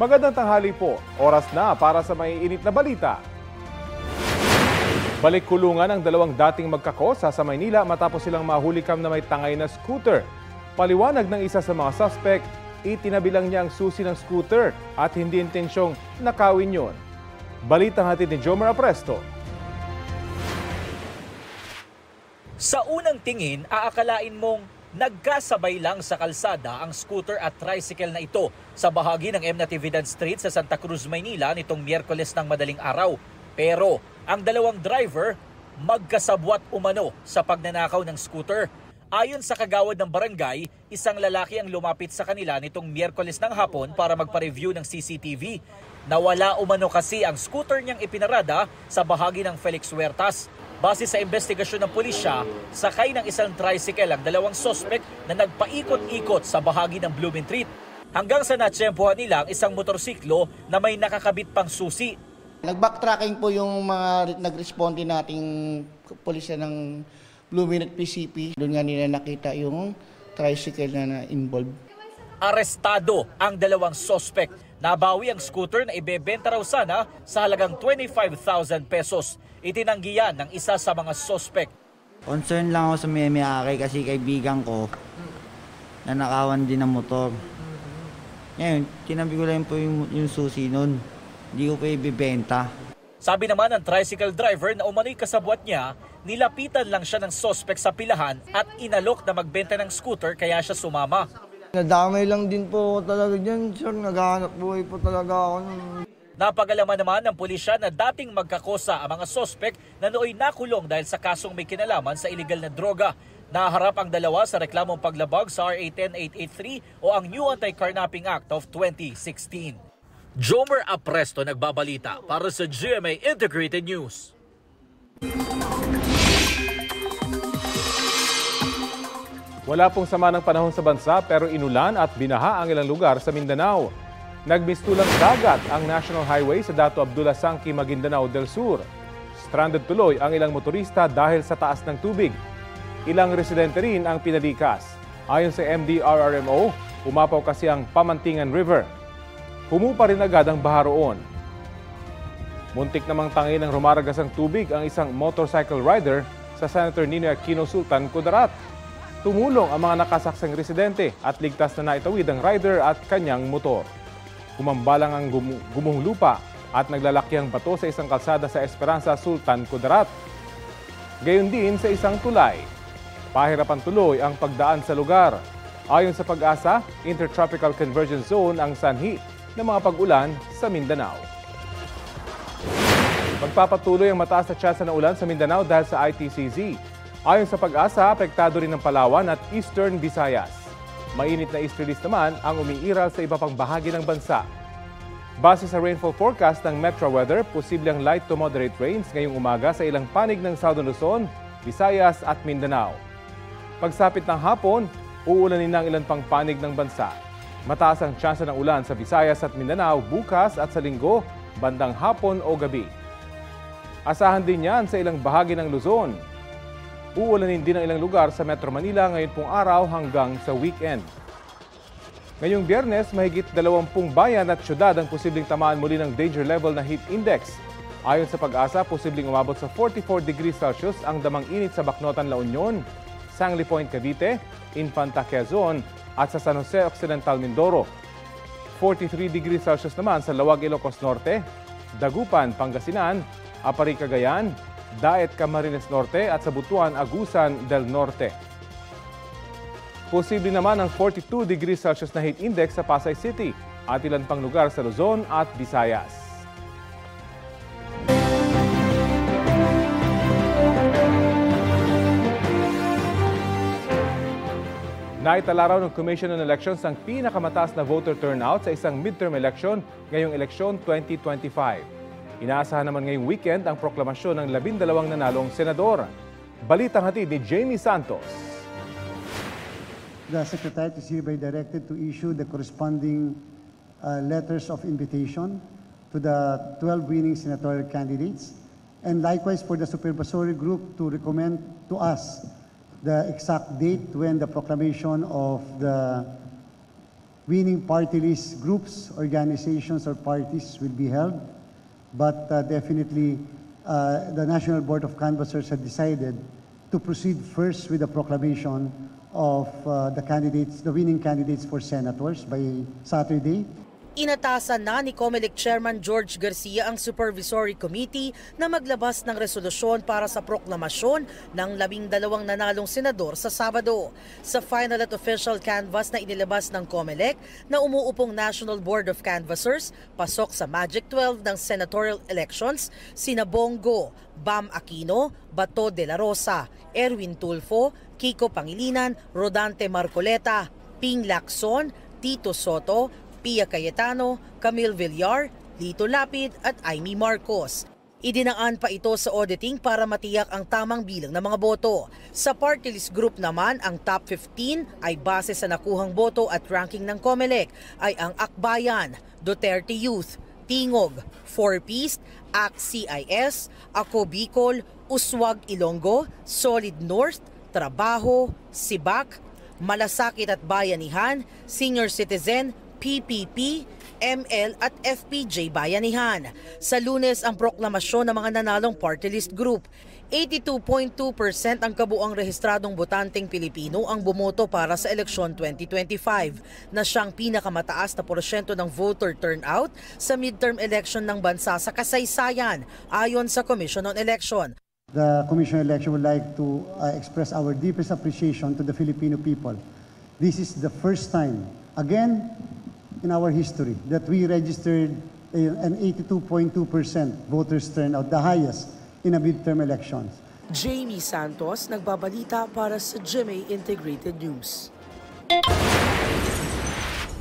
Magandang tanghali po. Oras na para sa maiinit na balita. Balik kulungan ang dalawang dating magkakosa sa Maynila matapos silang mahulikam na may tangay na scooter. Paliwanag ng isa sa mga suspect, itinabi lang niya ang susi ng scooter at hindi intensyong nakawin yun. Balitang hatid ni Jomer Apresto. Sa unang tingin, aakalain mong nagkasabay lang sa kalsada ang scooter at tricycle na ito sa bahagi ng M. Natividad Street sa Santa Cruz, Maynila nitong Miyerkules ng madaling araw. Pero ang dalawang driver magkasabwat umano sa pagnanakaw ng scooter. Ayon sa kagawad ng barangay, isang lalaki ang lumapit sa kanila nitong Miyerkules ng hapon para magpa-review ng CCTV. Nawala umano kasi ang scooter niyang ipinarada sa bahagi ng Felix Huertas. Base sa investigasyon ng pulisya, sakay ng isang tricycle ang dalawang sospek na nagpaikot-ikot sa bahagi ng Blumentritt. Hanggang sa natsyempohan nila ang isang motorsiklo na may nakakabit pang susi. Nag-backtracking po yung mga nag-responde nating pulisya ng Blumentritt PCP. Doon nga nila nakita yung tricycle na involved. Arestado ang dalawang sospek. Nabawi ang scooter na ibebenta raw sana sa halagang 25,000 pesos. Itinanggi yan ng isa sa mga sospek. Concern lang ako sa may-ari kasi kaibigan ko na nakawan din ng motor. Ngayon, tinabi ko lang po yung susi nun. Hindi ko pa ibibenta. Sabi naman ng tricycle driver na umano'y kasabwat niya, nilapitan lang siya ng sospek sa pilahan at inalok na magbenta ng scooter kaya siya sumama. Nadamay lang din po talaga dyan, sir. Naghahanap buhay po talaga ako. Napag-alaman naman ng pulisya na dating magkakosa ang mga sospek na nooy nakulong dahil sa kasong may kinalaman sa iligal na droga. Naharap ang dalawa sa reklamong paglabag sa RA 10883 o ang New Anti-Carnapping Act of 2016. Jomer Apresto nagbabalita para sa GMA Integrated News. Wala pong sama ng panahon sa bansa pero inulan at binaha ang ilang lugar sa Mindanao. Nagmistulang dagat ang National Highway sa Dato Abdullah Sangki, Maguindanao del Sur. Stranded tuloy ang ilang motorista dahil sa taas ng tubig. Ilang residente rin ang pinalikas. Ayon sa MDRRMO, umapaw kasi ang Pamantingan River. Humupa rin agad ang baha roon. Muntik namang tangay ng rumaragas ang tubig ang isang motorcycle rider sa Senator Ninoy Aquino Sultan, Kudarat. Tumulong ang mga nakasaksang residente at ligtas na naitawid ang rider at kanyang motor. Kumambalang ang gumuhong lupa at naglalakiang bato sa isang kalsada sa Esperanza, Sultan, Kudarat. Gayon din sa isang tulay. Pahirapan tuloy ang pagdaan sa lugar. Ayon sa Pag-asa, Intertropical Convergence Zone ang sanhi ng mga pag-ulan sa Mindanao. Magpapatuloy ang mataas na tsansa ng ulan sa Mindanao dahil sa ITCZ. Ayon sa Pag-asa, apektado rin ng Palawan at Eastern Visayas. Mainit na easterlies naman ang umiiral sa iba pang bahagi ng bansa. Base sa rainfall forecast ng Metro Weather, posibleng light to moderate rains ngayong umaga sa ilang panig ng Southern Luzon, Visayas at Mindanao. Pagsapit ng hapon, uulanin ng ilan pang panig ng bansa. Mataas ang tsansa ng ulan sa Visayas at Mindanao bukas at sa linggo, bandang hapon o gabi. Asahan din yan sa ilang bahagi ng Luzon. Uulanin din ang ilang lugar sa Metro Manila ngayon pong araw hanggang sa weekend. Ngayong Biyernes, mahigit 20 bayan at syudad ang posibleng tamaan muli ng danger level na heat index. Ayon sa Pag-asa, posibleng umabot sa 44 degrees Celsius ang damang init sa Bacnotan, La Union, Sangli Point, Cavite, Infanta, Quezon at sa San Jose Occidental, Mindoro. 43 degrees Celsius naman sa Lawag, Ilocos Norte, Dagupan, Pangasinan, Apari, Cagayan, Daet, Camarines Norte at sa Butuan, Agusan del Norte. Posible naman ang 42 degrees Celsius na heat index sa Pasay City at ilan pang lugar sa Luzon at Visayas. Naitala raw ng Commission on Elections ang pinakamataas na voter turnout sa isang midterm election ngayong eleksyon 2025. Inaasahan naman ngayong weekend ang proklamasyon ng 12 nanalong senador. Balitang hatid ni Jamie Santos. The Secretariat is hereby directed to issue the corresponding letters of invitation to the 12 winning senatorial candidates, and likewise for the supervisory group to recommend to us the exact date when the proclamation of the winning party list groups, organizations, or parties will be held. But definitely, the National Board of Canvassers had decided to proceed first with the proclamation of the winning candidates for senators by Saturday. Inatasan na ni COMELEC Chairman George Garcia ang Supervisory Committee na maglabas ng resolusyon para sa proklamasyon ng 12 nanalong senador sa Sabado. Sa final at official canvas na inilabas ng COMELEC na umuupong National Board of Canvassers, pasok sa Magic 12 ng senatorial elections sina Bongo, Bam Aquino, Bato de la Rosa, Erwin Tulfo, Kiko Pangilinan, Rodante Marcoleta, Ping Lacson, Tito Soto, Pia Cayetano, Camille Villar, Lito Lapid at Amy Marcos. Idinaan pa ito sa auditing para matiyak ang tamang bilang ng mga boto. Sa party list group naman, ang top 15 ay base sa nakuhang boto at ranking ng COMELEC ay ang Akbayan, Duterte Youth, Tingog, 4Piece, ACT-CIS, Ako Bicol, Uswag Ilonggo, Solid North, Trabaho, Sibak, Malasakit at Bayanihan, Senior Citizen, PPP, ML at FPJ Bayanihan. Sa Lunes ang proklamasyon ng mga nanalong party list group. 82.2% ang kabuang rehistradong botanteng Pilipino ang bumoto para sa eleksyon 2025 na siyang pinakamataas na porsyento ng voter turnout sa midterm election ng bansa sa kasaysayan ayon sa Commission on Election. The Commission on Election would like to express our deepest appreciation to the Filipino people. This is the first time, again, in our history that we registered an 82.2% voters turnout, the highest in a midterm elections. Jamie Santos, nagbabalita para sa GMA Integrated News.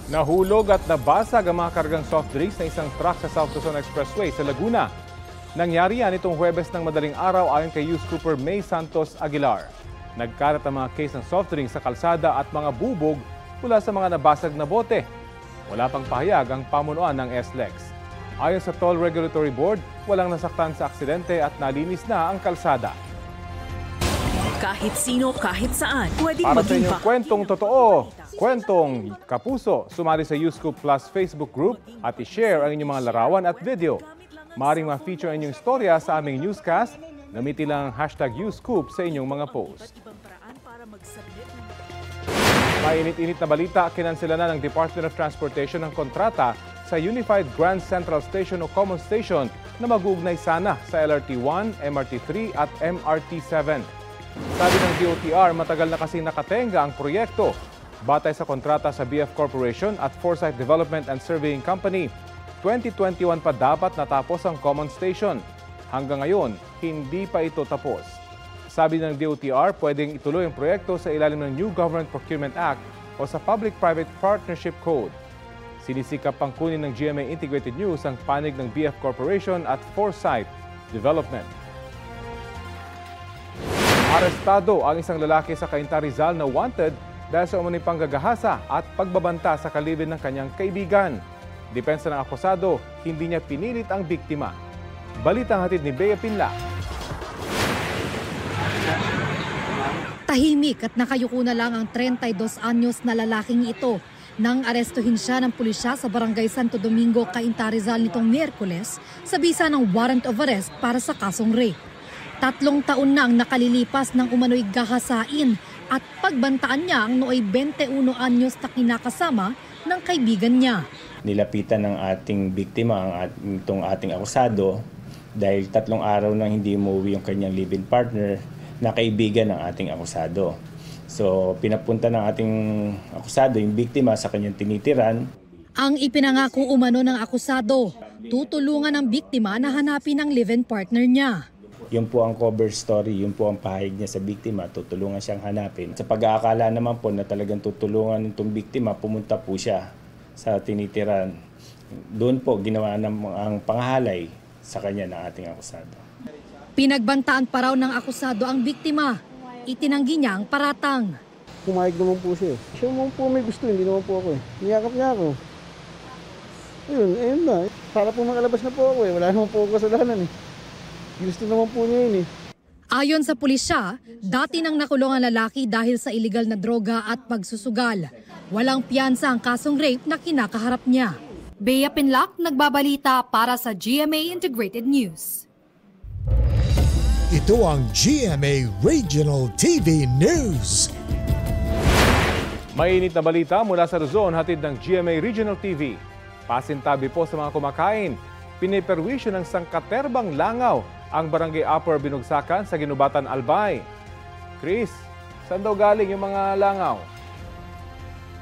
Nahulog at nabasag ang mga kargang soft drinks na isang truck sa South Luzon Expressway sa Laguna. Nangyari yan itong Huwebes ng madaling araw ayon kay Youth Trooper May Santos Aguilar. Nagkarat ang mga case ng soft drinks sa kalsada at mga bubog mula sa mga nabasag na bote. Wala pang pahayag ang pamunuan ng SLEX. Ayon sa Toll Regulatory Board, walang nasaktan sa aksidente at nalinis na ang kalsada. Kahit sino, kahit saan, pwedeng Para sa maging inyong kwentong totoo, kwentong kapuso, sumali sa YouScoop Plus Facebook group at i-share ang inyong mga larawan at video. Maaaring ma-feature ang inyong istorya sa aming newscast. Gamitin lang ang hashtag YouScoop sa inyong mga post. Mainit-init na balita, kinansela na ng Department of Transportation ang kontrata sa Unified Grand Central Station o Common Station na mag-uugnay sana sa LRT1, MRT3 at MRT7. Sabi ng DOTR, matagal na kasing nakatenga ang proyekto. Batay sa kontrata sa BF Corporation at Foresight Development and Surveying Company, 2021 pa dapat natapos ang Common Station. Hanggang ngayon, hindi pa ito tapos. Sabi ng DOTR, pwedeng ituloy ang proyekto sa ilalim ng New Government Procurement Act o sa Public-Private Partnership Code. Sinisikap pang kunin ng GMA Integrated News ang panig ng BF Corporation at Foresight Development. Arestado ang isang lalaki sa Cainta Rizal na wanted dahil sa umuning panggagahasa at pagbabanta sa kalibin ng kanyang kaibigan. Depensa ng akusado, hindi niya pinilit ang biktima. Balitang hatid ni Bea Pinla. Tahimik at nakayuko na lang ang 32 anyos na lalaking ito nang arestuhin siya ng pulisya sa Barangay Santo Domingo, Cainta Rizal nitong Miyerkules sa bisa ng warrant of arrest para sa kasong rape. 3 taon na ang nakalilipas ng umano'y gahasain at pagbantaan niya ang nooy 21 anyos na kinakasama ng kaibigan niya. Nilapitan ng ating biktima itong ating akusado dahil 3 araw nang hindi umuwi yung kanyang live-in partner na kaibigan ng ating akusado. So pinapunta ng ating akusado yung biktima sa kanyang tinitiran. Ang ipinangako umano ng akusado, tutulungan ng biktima na hanapin ang live-in partner niya. Yun po ang cover story, yun po ang pahayag niya sa biktima, tutulungan siyang hanapin. Sa pag-aakala naman po na talagang tutulungan itong biktima, pumunta po siya sa tinitiran. Doon po ginawa ang panghalay sa kanya ng ating akusado. Pinagbantaan pa raw ng akusado ang biktima. Itinanggi niya ang paratang. Pumayag naman po siya. Siya naman po may gusto, hindi naman po ako. Niyakap niya ako. Ayun na. Para po makalabas na po ako. Wala naman po ako kasalanan. Gusto naman po niya yun . Ayon sa pulisya, dati nang nakulong ang lalaki dahil sa iligal na droga at pagsusugal. Walang piyansa ang kasong rape na kinakaharap niya. Bea Pinlac, nagbabalita para sa GMA Integrated News. Ito ang GMA Regional TV News. Mainit na balita mula sa Luzon, hatid ng GMA Regional TV. Pasintabi po sa mga kumakain. Piniperwisyo ng sangkaterbang langaw ang Barangay Upper Binugsakan sa Ginubatan, Albay. Chris, saan daw galing yung mga langaw?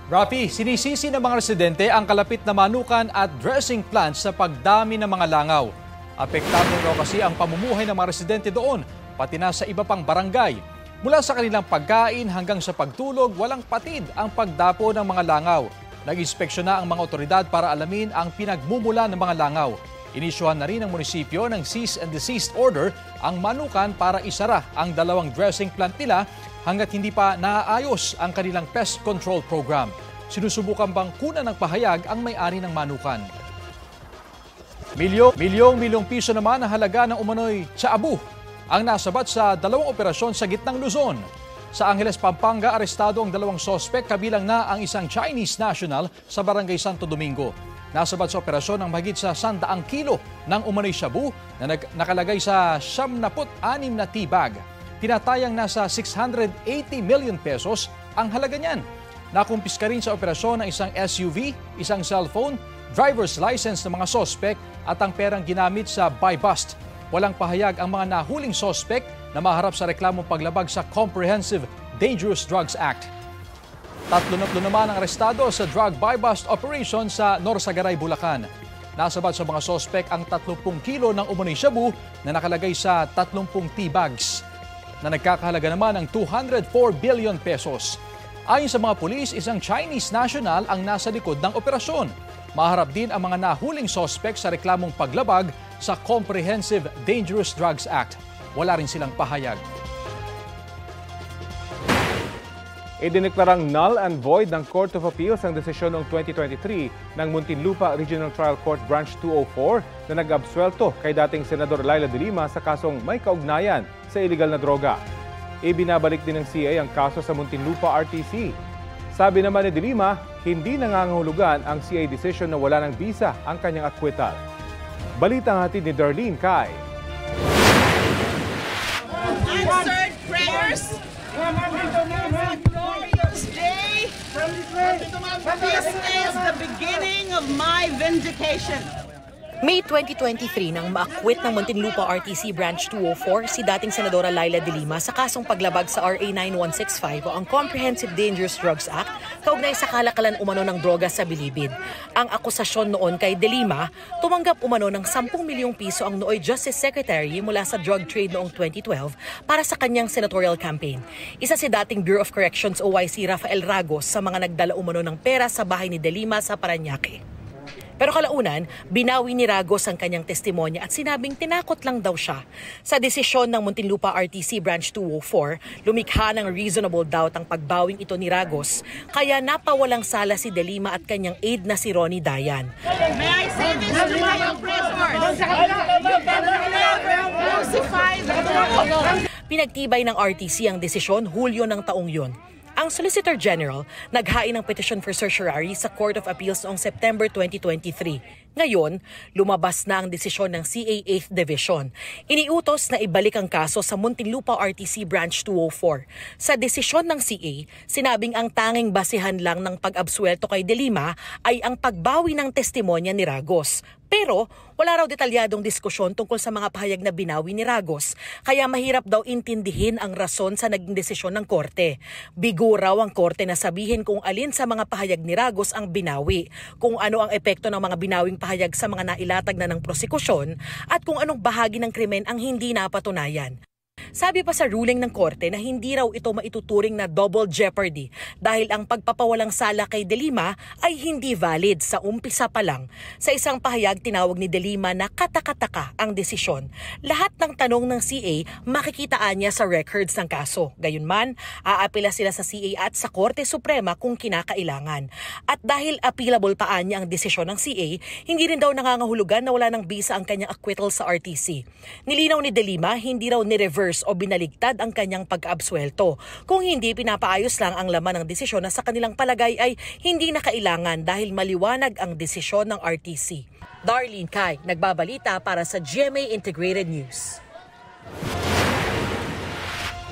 Rafi, sinisisi ng mga residente ang kalapit na manukan at dressing plants sa pagdami ng mga langaw. Apektado raw kasi ang pamumuhay ng mga residente doon, pati na sa iba pang barangay. Mula sa kanilang pagkain hanggang sa pagtulog, walang patid ang pagdapo ng mga langaw. Nag-inspeksyon na ang mga otoridad para alamin ang pinagmumula ng mga langaw. Inisyuhan na rin ng munisipyo ng cease and desist order ang manukan para isara ang 2 dressing plant nila hanggat hindi pa naaayos ang kanilang pest control program. Sinusubukan bang kunan ng pahayag ang may-ari ng manukan. Milyong piso naman ang halaga ng umano'y tsabu ang nasabat sa 2 operasyon sa gitnang Luzon. Sa Angeles, Pampanga, arestado ang 2 sospek kabilang na ang isang Chinese national sa Barangay Santo Domingo. Nasabat sa operasyon ang mahigit sa 100 kilo ng umano'y shabu na nakalagay sa 76 na tea bag. Tinatayang nasa 680 million pesos ang halaga niyan. Nakumpiska rin sa operasyon ng isang SUV, isang cellphone, driver's license ng mga sospek at ang perang ginamit sa buy-bust. Walang pahayag ang mga nahuling sospek na maharap sa reklamong paglabag sa Comprehensive Dangerous Drugs Act. 3 naman ang arestado sa drug buy-bust operation sa Norsagaray, Bulacan. Nasabat sa mga sospek ang 30 kilo ng umano'y shabu na nakalagay sa 30 tea bags na nagkakahalaga naman ng 204 billion pesos. Ayon sa mga pulis, isang Chinese national ang nasa likod ng operasyon. Maharap din ang mga nahuling sospek sa reklamong paglabag sa Comprehensive Dangerous Drugs Act. Wala rin silang pahayag. Idineklarang null and void ng Court of Appeals ang desisyon noong 2023 ng Muntinlupa Regional Trial Court Branch 204 na nag-absuelto kay dating Senador Laila de Lima sa kasong may kaugnayan sa iligal na droga. Ibinabalik din ng CA ang kaso sa Muntinlupa RTC. Sabi naman ni de Lima, hindi nangangahulugan ang CA decision na wala ng bisa ang kanyang acquittal. Balitang hatid ni Darlene Kai. Answered prayers. Glorious day. This is the beginning of my vindication. May 2023 nang ma-acquit ng Muntinlupa RTC Branch 204 si dating Senadora Laila de Lima sa kasong paglabag sa RA 9165 o ang Comprehensive Dangerous Drugs Act kaugnay sa kalakalan umano ng droga sa Bilibid. Ang akusasyon noon kay de Lima, tumanggap umano ng 10 milyong piso ang nooy Justice Secretary mula sa drug trade noong 2012 para sa kanyang senatorial campaign. Isa si dating Bureau of Corrections OIC Rafael Ragos sa mga nagdala umano ng pera sa bahay ni de Lima sa Parañaque. Pero kalaunan, binawi ni Ragos ang kanyang testimonya at sinabing tinakot lang daw siya. Sa desisyon ng Muntinlupa RTC Branch 204, lumikha ng reasonable doubt ang pagbawing ito ni Ragos, kaya napawalang sala si de Lima at kanyang aide na si Ronnie Dayan. May I say this to my oppressors? Pinagtibay ng RTC ang desisyon Hulyo ng taong yun. Ang Solicitor General naghain ng petition for certiorari sa Court of Appeals noong September 2023. Ngayon, lumabas na ang desisyon ng CA 8th Division. Iniutos na ibalik ang kaso sa Muntinlupa RTC Branch 204. Sa desisyon ng CA, sinabing ang tanging basihan lang ng pag-absuelto kay de Lima ay ang pagbawi ng testimonya ni Ragos. Pero wala raw detalyadong diskusyon tungkol sa mga pahayag na binawi ni Ragos, kaya mahirap daw intindihin ang rason sa naging desisyon ng korte. Bigo raw ang korte na sabihin kung alin sa mga pahayag ni Ragos ang binawi, kung ano ang epekto ng mga binawing pahayag sa mga nailatag na ng prosekusyon, at kung anong bahagi ng krimen ang hindi napatunayan. Sabi pa sa ruling ng korte na hindi raw ito maituturing na double jeopardy dahil ang pagpapawalang sala kay de Lima ay hindi valid sa umpisa pa lang. Sa isang pahayag, tinawag ni de Lima na katakataka ang desisyon. Lahat ng tanong ng CA makikitaan niya sa records ng kaso. Gayunman, aapila sila sa CA at sa Korte Suprema kung kinakailangan. At dahil appealable pa niya ang desisyon ng CA, hindi rin daw nangangahulugan na wala ng bisa ang kanyang acquittal sa RTC. Nilinaw ni de Lima, hindi raw ni-reverse o binaligtad ang kanyang pag-absuelto. Kung hindi pinapaayos lang ang laman ng desisyon na sa kanilang palagay ay hindi na kailangan dahil maliwanag ang desisyon ng RTC. Darlene Kai, nagbabalita para sa GMA Integrated News.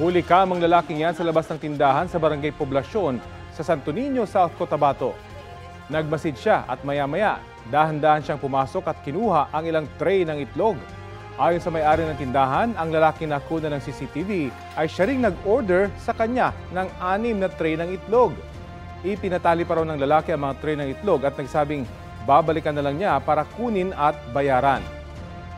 Huli kamang lalaking yan sa labas ng tindahan sa Barangay Poblasyon sa Santo Niño, South Cotabato. Nagmasid siya at maya-maya, dahan-dahan siyang pumasok at kinuha ang ilang tray ng itlog. Ayon sa may-ari ng tindahan, ang lalaki na kuna ng CCTV ay siya ring nag-order sa kanya ng 6 na tray ng itlog. Ipinatali pa raw ng lalaki ang mga tray ng itlog at nagsabing babalikan na lang niya para kunin at bayaran.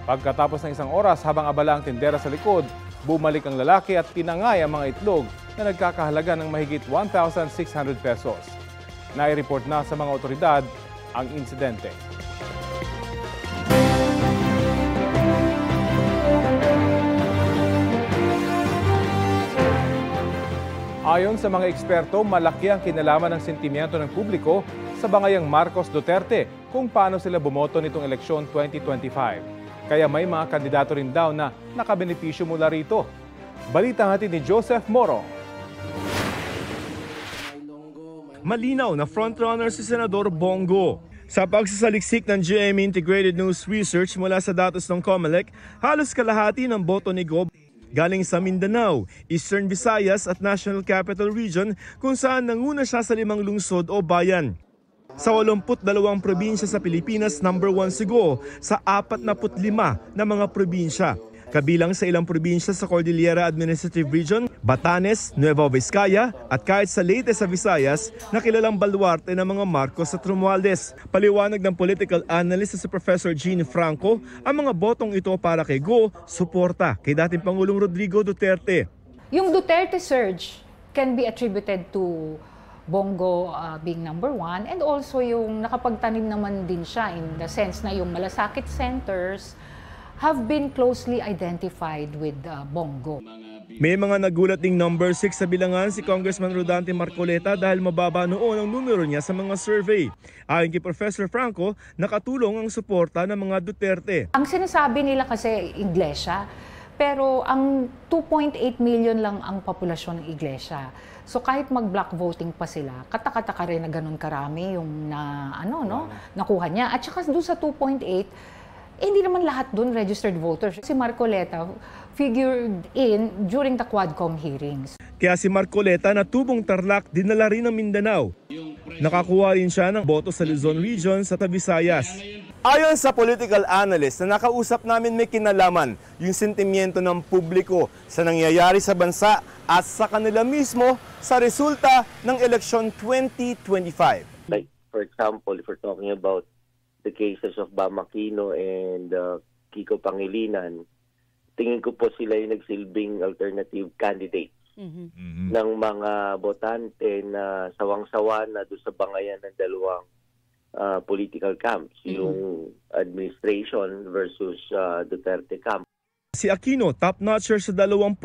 Pagkatapos ng 1 oras habang abala ang tindera sa likod, bumalik ang lalaki at pinangay ang mga itlog na nagkakahalaga ng mahigit 1,600 pesos. Nai-report na sa mga otoridad ang insidente. Ayon sa mga eksperto, malaki ang kinalaman ng sentimiento ng publiko sa bangayang Marcos Duterte kung paano sila bumoto nitong eleksyon 2025. Kaya may mga kandidato rin daw na nakabenepisyo mula rito. Balitang hatid ni Joseph Moro. Malinaw na frontrunner si Senador Bongo. Sa pagsasaliksik ng GMA Integrated News Research mula sa datos ng COMELEC, halos kalahati ng boto ni Go galing sa Mindanao, Eastern Visayas at National Capital Region kung saan nanguna siya sa 5 lungsod o bayan. Sa 82 probinsya sa Pilipinas, number 1 si Go sa 45 na mga probinsya. Kabilang sa ilang probinsya sa Cordillera Administrative Region, Batanes, Nueva Vizcaya at kahit sa Leyte sa Visayas na kilalang baluarte ng mga Marcos at Romualdez. Paliwanag ng political analyst si Professor Gene Franco, ang mga botong ito para kay Go, suporta kay dating Pangulong Rodrigo Duterte. Yung Duterte surge can be attributed to Bongo being number 1 and also yung nakapagtanim naman din siya in the sense na yung malasakit centers have been closely identified with Bongo. May mga nagulat ding number 6 sa bilangan si Congressman Rodante Marcoleta dahil mababa noon ang numero niya sa mga survey. Ayon kay Professor Franco, nakatulong ang suporta ng mga Duterte. Ang sinasabi nila kasi Iglesia, pero ang 2.8 million lang ang populasyon ng Iglesia. So kahit mag-block voting pa sila, katakataka rin na ganun karami yung nakuha niya. At saka doon sa 2.8, hindi naman lahat doon registered voters. Si Marcoleta figured in during the Quadcom hearings. Kaya si Marcoleta na tubong Tarlac dinala rin ng Mindanao. Nakakuha rin siya ng boto sa Luzon Region sa Visayas. Ayon sa political analyst na nakausap namin, may kinalaman yung sentimiento ng publiko sa nangyayari sa bansa at sa kanila mismo sa resulta ng eleksyon 2025. Like for example, if we're talking about the cases of Bam Aquino and Kiko Pangilinan, tingin ko po sila yung nagsilbing alternative candidates ng mga botante na sawang-sawa na doon sa bangayan ng dalawang political camps, yung administration versus Duterte camp. Si Aquino, top-notcher sa 21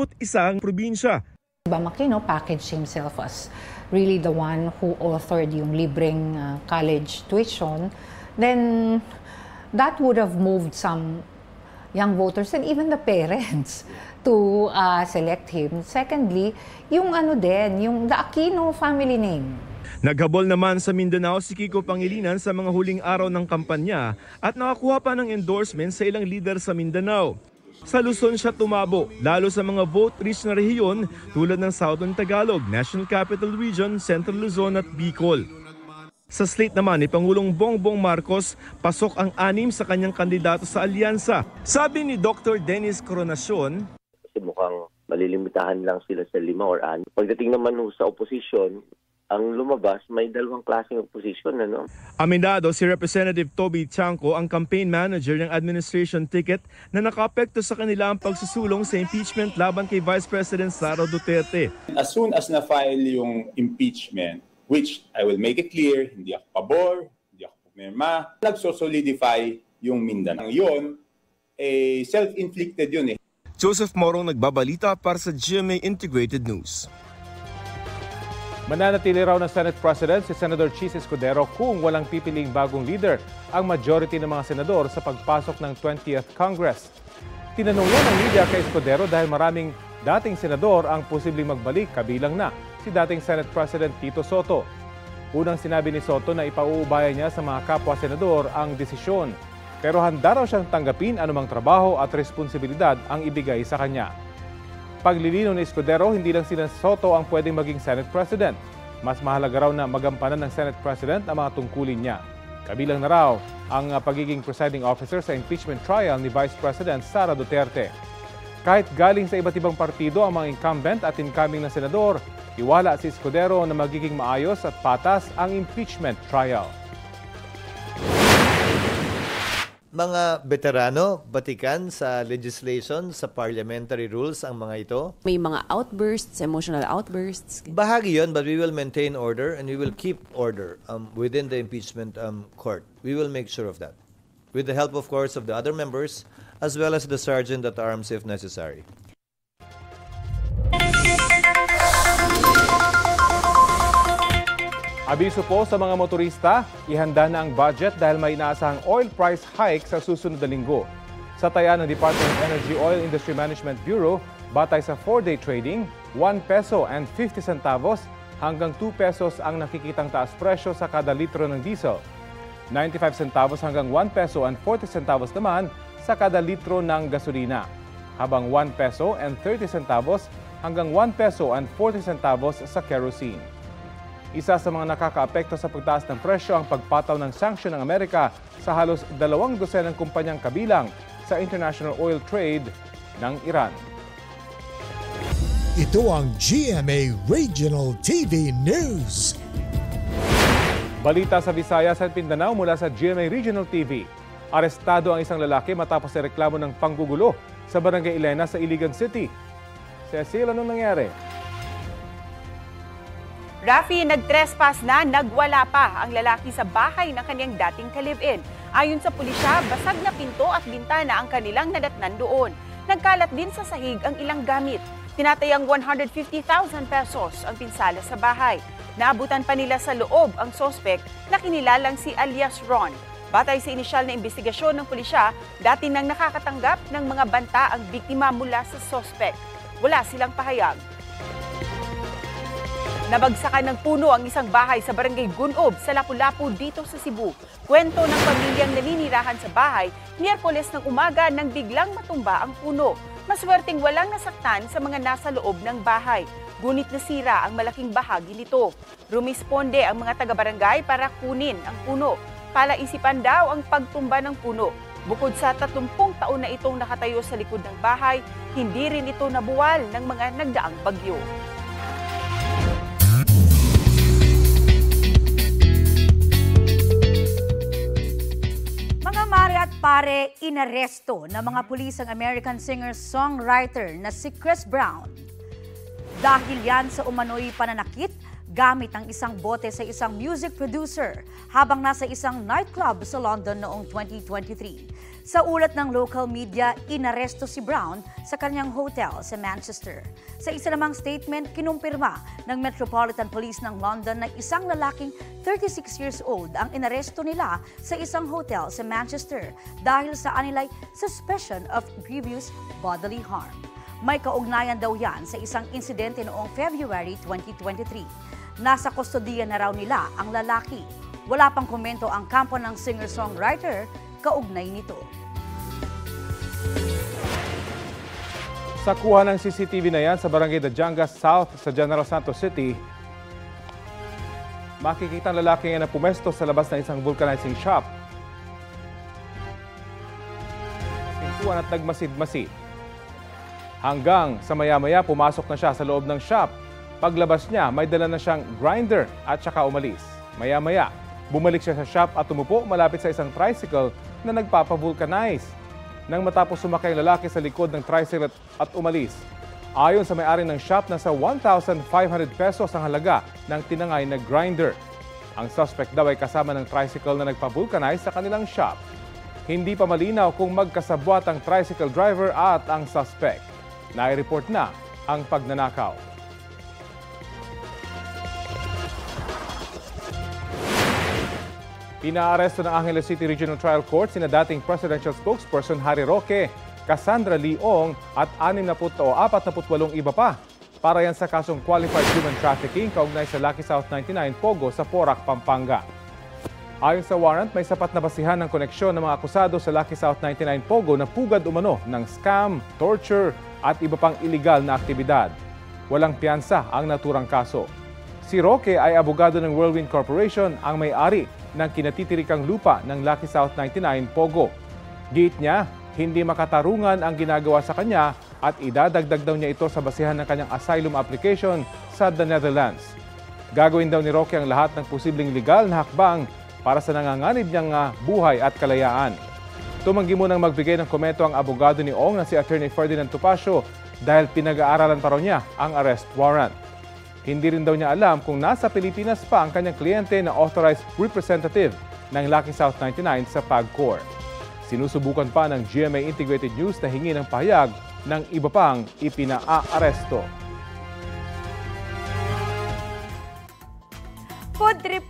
probinsya. Bam Aquino packaged himself as really the one who authored yung libreng college tuition. Then that would have moved some young voters and even the parents to select him. Secondly, yung the Aquino family name. Naghabol naman sa Mindanao si Kiko Pangilinan sa mga huling araw ng kampanya at nakakuha pa ng endorsement sa ilang leader sa Mindanao. Sa Luzon siya tumabo, lalo sa mga vote-rich na rehiyon tulad ng Southern Tagalog, National Capital Region, Central Luzon at Bicol. Sa slate naman ni Pangulong Bongbong Marcos, pasok ang 6 sa kanyang kandidato sa alyansa. Sabi ni Dr. Dennis Coronacion, kasi mukhang malilimitahan lang sila sa 5 or 6. Pagdating naman sa opposition, ang lumabas may dalawang klaseng opposition. Aminado si Representative Toby Chanco, ang campaign manager ng administration ticket na nakaapekto sa kanila ang pagsusulong sa impeachment laban kay Vice President Sara Duterte. As soon as na-file yung impeachment, which I will make it clear, hindi ako pabor, hindi ako pumirma, nagsosolidify yung Mindanao. Yun, self-inflicted yun . Joseph Morong nagbabalita para sa GMA Integrated News. Mananatili raw ng Senate President si Senator Chis Escudero kung walang pipiling bagong leader ang majority ng mga senador sa pagpasok ng 20th Congress. Tinanong yan ng media kay Escudero dahil maraming dating senador ang posibleng magbalik, kabilang na si dating Senate President Tito Soto. Unang sinabi ni Soto na ipauubaya niya sa mga kapwa-senador ang desisyon, pero handa raw siyang tanggapin anumang trabaho at responsibilidad ang ibigay sa kanya. Paglilinaw ni Escudero, hindi lang sina Soto ang pwedeng maging Senate President. Mas mahalaga raw na magampanan ng Senate President ang mga tungkulin niya. Kabilang na raw ang pagiging presiding officer sa impeachment trial ni Vice President Sara Duterte. Kahit galing sa iba't ibang partido ang mga incumbent at incoming na senador, tiwala si Escudero na magiging maayos at patas ang impeachment trial. Mga veterano, batikan sa legislation, sa parliamentary rules ang mga ito? May mga outbursts, emotional outbursts. Bahagi yun, but we will maintain order and we will keep order within the impeachment court. We will make sure of that. With the help, of course, of the other members, as well as the sergeant at arms if necessary. Abiso po sa mga motorista, ihanda na ang budget dahil may inaasahang oil price hike sa susunod na linggo. Sa taya ng Department of Energy Oil Industry Management Bureau, batay sa 4-day trading, 1 peso and 50 centavos hanggang 2 pesos ang nakikitang taas presyo sa kada litro ng diesel. 95 centavos hanggang 1 peso and 40 centavos naman sa kada litro ng gasolina. Habang 1 peso and 30 centavos hanggang 1 peso and 40 centavos sa kerosene. Isa sa mga nakakaapekto sa pagtaas ng presyo ang pagpataw ng sanksyon ng Amerika sa halos 2 dosenang kumpanyang kabilang sa international oil trade ng Iran. Ito ang GMA Regional TV News. Balita sa Visayas at Mindanao mula sa GMA Regional TV. Arestado ang isang lalaki matapos ay reklamo ng panggugulo sa Barangay Elena sa Iligan City. Cecil, anong nangyari? Rafi, nag-trespass na, nagwala pa ang lalaki sa bahay ng kanyang dating ka-live-in. Ayon sa pulisya, basag na pinto at bintana ang kanilang nadatnan doon. Nagkalat din sa sahig ang ilang gamit. Tinatayang 150,000 pesos ang pinsala sa bahay. Naabutan pa nila sa loob ang sospek na kinilalang si alias Ron. Batay sa inisyal na investigasyon ng pulisya, dati nang nakakatanggap ng mga banta ang biktima mula sa sospek. Wala silang pahayag. Nabagsakan ng puno ang isang bahay sa Barangay Gunob sa Lapu-Lapu dito sa Cebu. Kwento ng pamilyang naninirahan sa bahay, Miyerkules ng umaga nang biglang matumba ang puno. Maswerteng walang nasaktan sa mga nasa loob ng bahay. Ngunit nasira ang malaking bahagi nito. Rumisponde ang mga taga-barangay para kunin ang puno. Palaisipan daw ang pagtumba ng puno. Bukod sa 30 taon na itong nakatayo sa likod ng bahay, hindi rin ito nabuwal ng mga nagdaang bagyo. Mga mare at pare, inaresto ng mga pulis ang American singer-songwriter na si Chris Brown. Dahil yan sa umano'y pananakit gamit ang isang bote sa isang music producer habang nasa isang nightclub sa London noong 2023. Sa ulat ng local media, inaresto si Brown sa kanyang hotel sa Manchester. Sa isa namang statement, kinumpirma ng Metropolitan Police ng London na isang lalaking 36 years old ang inaresto nila sa isang hotel sa Manchester dahil sa anilay suspicion of grievous bodily harm. May kaugnayan daw yan sa isang insidente noong February 2023. Nasa kustodiya na raw nila ang lalaki. Wala pang komento ang kampo ng singer-songwriter kaugnay nito. Sa kuha ng CCTV na yan sa Barangay Dajangas South sa General Santos City, makikita ang lalaki na pumesto sa labas ng isang vulcanizing shop. Pintuan at nagmasid-masid. Hanggang sa maya-maya pumasok na siya sa loob ng shop. Paglabas niya, may dala na siyang grinder at saka umalis. Maya-maya, bumalik siya sa shop at tumupo malapit sa isang tricycle na nagpapavulcanize. Nang matapos sumakay ang lalaki sa likod ng tricycle at umalis. Ayon sa may-ari ng shop, nasa 1,500 pesos ang halaga ng tinangay na grinder. Ang suspect daw ay kasama ng tricycle na nagpavulcanize sa kanilang shop. Hindi pa malinaw kung magkasabwat ang tricycle driver at ang suspect. Nai-report na ang pagnanakaw. Pinaaresto ng Angeles City Regional Trial Court sina dating presidential spokesperson Harry Roque Cassandra Leong at 48 iba pa. Para yan sa kasong qualified human trafficking kaugnay sa Lucky South 99 Pogo sa Porac, Pampanga. Ayon sa warrant, may sapat na basihan ng koneksyon ng mga akusado sa Lucky South 99 Pogo na pugad umano ng scam, torture at iba pang iligal na aktibidad. Walang piyansa ang naturang kaso. Si Roque ay abogado ng Whirlwind Corporation, ang may-ari ng kinatitirikang lupa ng Lucky South 99 Pogo. Giit niya, hindi makatarungan ang ginagawa sa kanya at idadagdag daw niya ito sa basihan ng kanyang asylum application sa the Netherlands. Gagawin daw ni Roque ang lahat ng posibleng legal na hakbang para sa nanganganib niyang buhay at kalayaan. Tumanggi munang magbigay ng komento ang abogado ni Ong na si Attorney Ferdinand Topacio dahil pinag-aaralan pa raw niya ang arrest warrant. Hindi rin daw niya alam kung nasa Pilipinas pa ang kanyang kliyente na authorized representative ng Lucky South 99 sa PAGCOR. Sinusubukan pa ng GMA Integrated News na hingi ng pahayag ng iba pang ipinaaresto. Food trip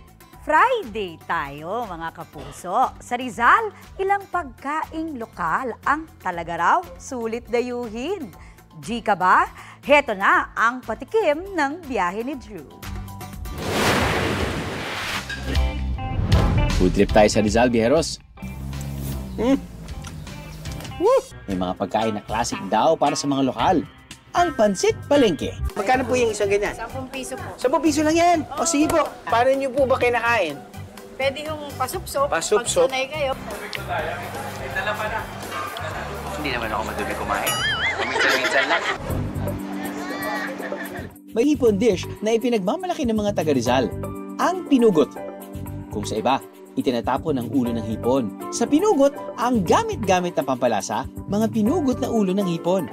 Friday tayo, mga kapuso. Sa Rizal, ilang pagkaing lokal ang talaga raw sulit dayuhin. G ka ba? Heto na ang patikim ng biyahe ni Drew. Food trip tayo sa Rizal, Biyeros. May mga pagkain na classic daw para sa mga lokal. Ang pansit palengke. Magkano po yung isang ganyan? 10 piso po. 10 piso lang yan. O sige po, paano niyo po ba kinakain? Pwede yung pasupsop. Pasupsop? Pag sanay kayo. May dala pa na. Hindi naman ako madumi kumain. Minsan lang. May hipon dish na ipinagmamalaki ng mga taga Rizal. Ang pinugot. Kung sa iba, itinatapon ang ulo ng hipon. Sa pinugot, ang gamit-gamit na pampalasa, mga pinugot na ulo ng hipon.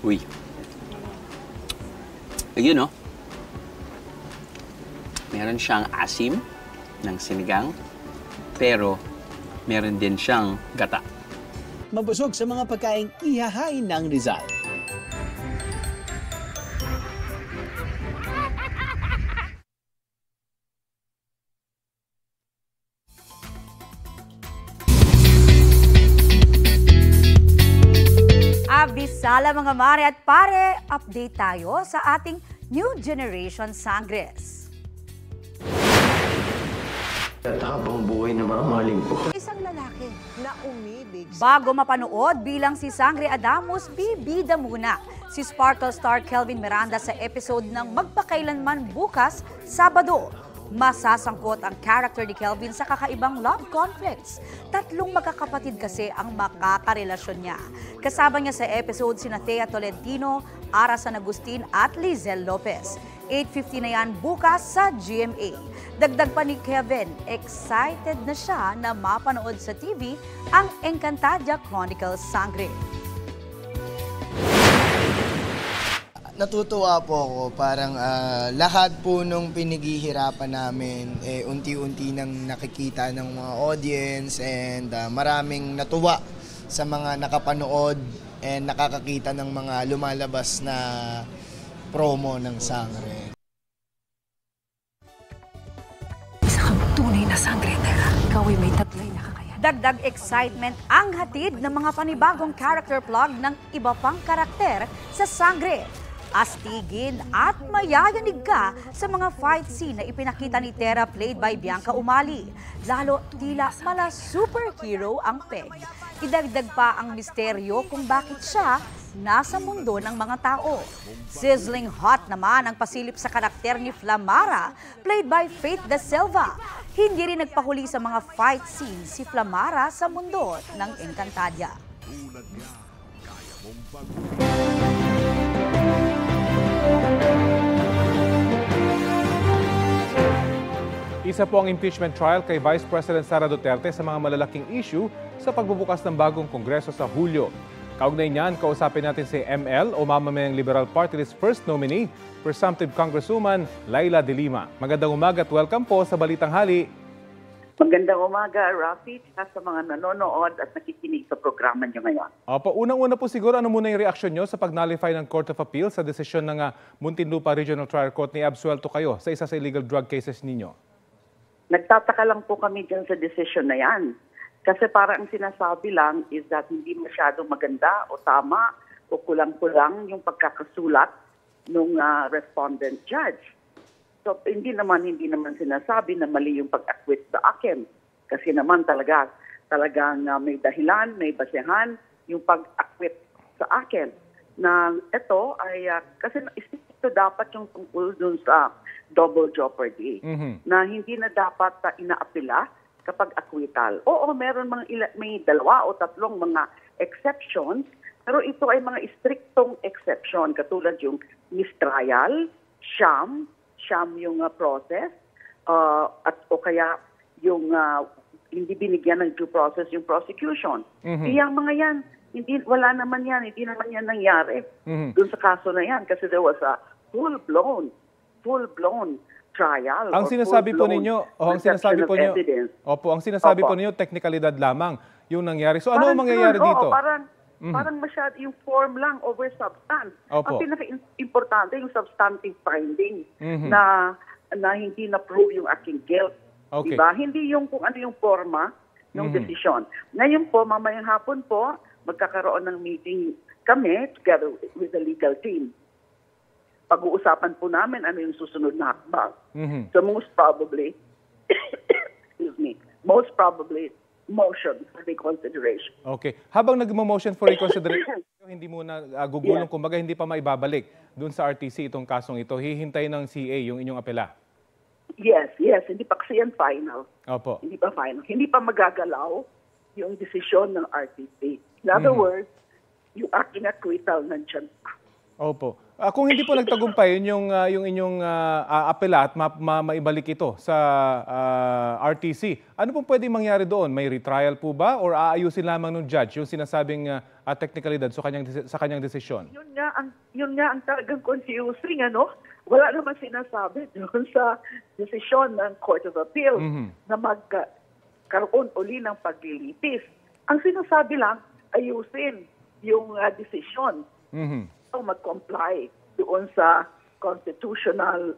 Uy. Ayun, no? Meron siyang asim ng sinigang, pero meron din siyang gata. Mabusog sa mga pagkaing ihahain ng Rizal. Abisala mga mare at pare, update tayo sa ating New Generation Sangres. At habang buhay na mamaling po. Isang lalaki na umibig. Bago mapanood bilang si Sangre Adamus, bibida muna si Sparkle star Kelvin Miranda sa episode ng Magpakailanman bukas, Sabado. Masasangkot ang character ni Kelvin sa kakaibang love conflicts. 3 magkakapatid kasi ang makakarelasyon niya. Kasama niya sa episode sina Thea Tolentino, Ara San Agustin at Lizelle Lopez. 8:50 na yan bukas sa GMA. Dagdag pa ni Kevin, excited na siya na mapanood sa TV ang Encantadia Chronicles Sangre. Natutuwa po ako, parang lahat po nung pinaghihirapan namin, unti-unti nang nakikita ng mga audience and maraming natuwa sa mga nakapanood and nakakakita ng mga lumalabas na promo ng Sangre. Isa kang tunay na Sangre, Tera. Ikaw ay may taglay na kakayahan. Dagdag excitement ang hatid ng mga panibagong character plug ng iba pang karakter sa Sangre. Astigin at mayayanig ka sa mga fight scene na ipinakita ni Tera played by Bianca Umali. Lalo tila mala superhero ang Peg. Idagdag pa ang misteryo kung bakit siya nasa mundo ng mga tao. Sizzling hot naman ang pasilip sa karakter ni Flamara played by Faith Da Silva. Hindi rin nagpahuli sa mga fight scene si Flamara sa mundo ng Encantadia. Isa po ang impeachment trial kay Vice President Sara Duterte sa mga malalaking issue sa pagbubukas ng bagong Kongreso sa Hulyo. Kaugnay niyan, kausapin natin si ML o mamamayang Liberal Party List First Nominee, Presumptive Congresswoman Laila De Lima. Magandang umaga at welcome po sa Balitang Hali. Magandang umaga, Rafi, at sa mga nanonood at nakikinig sa programa niyo ngayon. Opo, unang-una po siguro, ano muna yung reaksyon niyo sa pag-nullify ng Court of Appeal sa desisyon ng Muntinlupa Regional Trial Court ni absuelto kayo sa isa sa illegal drug cases ninyo? Nagtataka lang po kami dyan sa decision na yan. Kasi parang ang sinasabi lang is that hindi masyadong maganda o tama o kulang-kulang yung pagkakasulat ng respondent judge. So hindi naman sinasabi na mali yung pag-acquit sa akin. Kasi naman talagang may dahilan, may basehan yung pag-acquit sa akin. Na ito ay, kasi ito dapat yung tungkol dun sa double jeopardy. Na hindi na dapat inaapila kapag acquittal. Oo, meron may 2 o 3 mga exceptions, pero ito ay mga strictong exception, katulad yung mistrial, sham yung process, at o kaya yung hindi binigyan ng due process yung prosecution. Iyang mga yan, wala naman yan nangyari dun sa kaso na yan kasi there was a full-blown trial. Ang sinasabi po ninyo, ang sinasabi po ninyo, technicalidad lamang yung nangyari. So ano ang mangyayari dito? Parang masyado yung form lang over substance. Ang pinaka-importante yung substantive finding na hindi na-prove yung aking guilt. Okay. Diba? Hindi yung kung ano yung forma ng desisyon. Ngayon po, mamayang hapon po, magkakaroon ng meeting kami together with the legal team. Pag-uusapan po namin ano yung susunod na hakbang. So most probably, motion for reconsideration. Okay. Habang nag-motion for reconsideration, hindi muna gugulong, kumbaga hindi pa maibabalik dun sa RTC itong kasong ito. Hihintay ng CA yung inyong apela. Yes. Hindi pa kasi yan final. Opo. Hindi pa final. Hindi pa magagalaw yung desisyon ng RTC. In other words, yung aking acquittal nandyan pa. Opo. Kung hindi po nagtagumpay yung inyong apela at maibalik ito sa RTC, ano po pwedeng mangyari doon? May retrial po ba or aayusin lamang ng judge yung sinasabing technicalidad sa kanyang desisyon? Yun nga ang talagang confusing, ano? Wala naman sinasabi doon sa desisyon ng Court of Appeal na magkaroon uli ng paglilitis. Ang sinasabi lang, ayusin yung desisyon. Mag-comply doon sa constitutional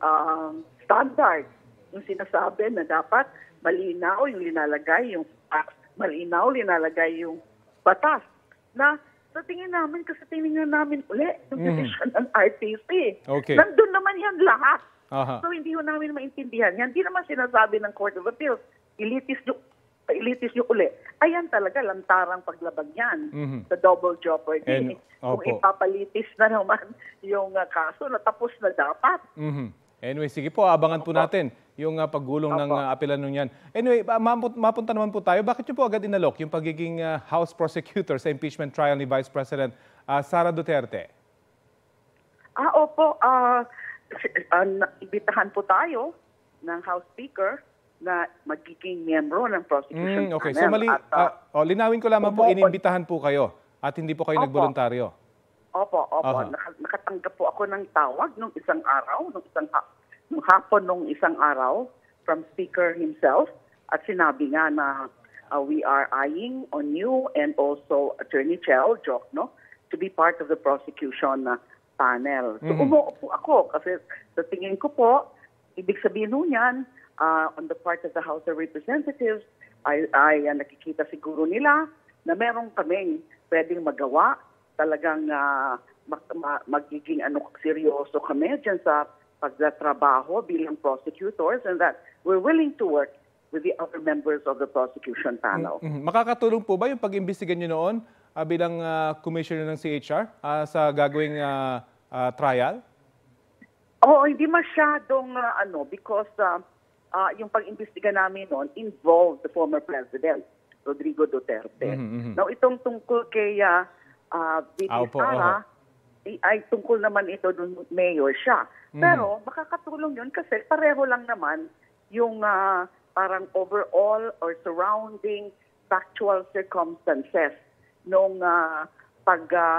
standard. Yung sinasabi na dapat malinaw yung linalagay, yung facts, malinaw linalagay yung batas. Na sa tingin namin, kasi tinignan namin ulit yung decision ng RTC. Okay. Nandun naman yan lahat. So hindi ho namin maintindihan yan. Hindi naman sinasabi ng Court of Appeals, ilitis nyo uli. Ayan talaga, lantarang paglabag yan sa double jeopardy. Kung ipapalitis na naman yung kaso, natapos na dapat. Anyway, sige po, abangan po natin yung paggulong ng apela nun yan. Anyway, mapunta naman po tayo. Bakit nyo po agad inalok yung pagiging House Prosecutor sa impeachment trial ni Vice President Sara Duterte? Opo. Ibitahan po tayo ng House Speaker na magiging miyembro ng prosecution okay. panel. So linawin ko lamang po, inimbitahan po kayo at hindi po kayo nagboluntaryo. Opo. Nakatanggap po ako ng tawag nung hapon nung isang araw from Speaker himself at sinabi nga na we are eyeing on you and also Attorney Chel Jokno to be part of the prosecution panel. So umuupo ako kasi sa tingin ko po, ibig sabihin niyan, on the part of the House of Representatives, ay nakikita siguro nila na meron kaming pwedeng magawa. Talagang magiging seryoso kami dyan sa pagtatrabaho bilang prosecutors and that we're willing to work with the other members of the prosecution panel. Makakatulong po ba yung pag-imbestigan nyo noon bilang commissioner ng CHR sa gagawing trial? Oo, hindi masyadong because yung pag-imbestiga namin noon involved the former President, Rodrigo Duterte. Now, itong tungkol kay VP Sara, ay tungkol naman ito dun mayor siya. Pero makakatulong yun kasi pareho lang naman yung parang overall or surrounding factual circumstances nung